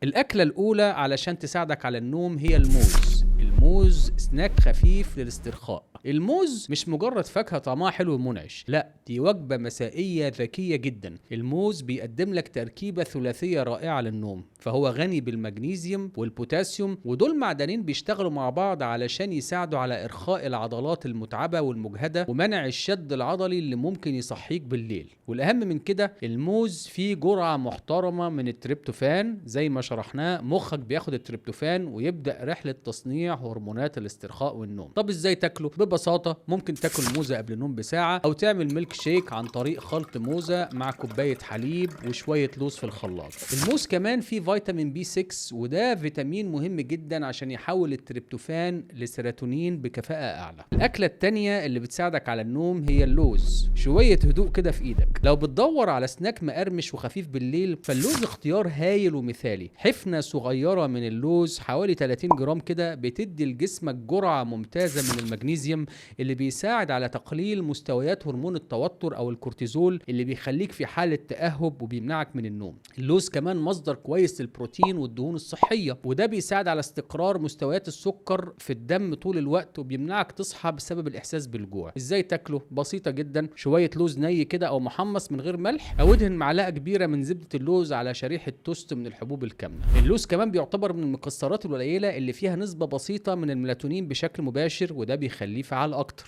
الأكلة الأولى علشان تساعدك على النوم هي الموز. الموز سناك خفيف للاسترخاء. الموز مش مجرد فاكهة طعمها حلو ومنعش، لا دي وجبة مسائية ذكية جدا. الموز بيقدم لك تركيبة ثلاثية رائعة للنوم، فهو غني بالمغنيسيوم والبوتاسيوم، ودول معدنين بيشتغلوا مع بعض علشان يساعدوا على إرخاء العضلات المتعبة والمجهدة ومنع الشد العضلي اللي ممكن يصحيك بالليل. والأهم من كده الموز فيه جرعة محترمة من التريبتوفان، زي ما شرحناه مخك بياخد التريبتوفان ويبدأ رحلة تصنيع هرمونات الاسترخاء والنوم. طب ازاي تاكله؟ ببساطة ممكن تاكل موزة قبل النوم بساعة، أو تعمل ميلك شيك عن طريق خلط موزة مع كوباية حليب وشوية لوز في الخلاط. الموز كمان فيه فيتامين بي 6، وده فيتامين مهم جدا عشان يحول التريبتوفان لسيروتونين بكفاءة أعلى. الأكلة التانية اللي بتساعدك على النوم هي اللوز. شوية هدوء كده في إيدك. لو بتدور على سناك مقرمش وخفيف بالليل فاللوز اختيار هايل ومثالي. حفنة صغيرة من اللوز حوالي 30 جرام كده بتدي لجسمك جرعة ممتازة من المغنيسيوم اللي بيساعد على تقليل مستويات هرمون التوتر أو الكورتيزول اللي بيخليك في حالة تأهب وبيمنعك من النوم. اللوز كمان مصدر كويس للبروتين والدهون الصحية، وده بيساعد على استقرار مستويات السكر في الدم طول الوقت وبيمنعك تصحى بسبب الإحساس بالجوع. ازاي تاكله؟ بسيطة جدا. شوية لوز ني كده أو محمص من غير ملح، أو ادهن معلقة كبيرة من زبدة اللوز على شريحة توست من الحبوب الكاملة. اللوز كمان بيعتبر من المكسرات القليلة اللي فيها نسبة بسيطة من الميلاتونين بشكل مباشر، وده بيخليه فعال أكتر.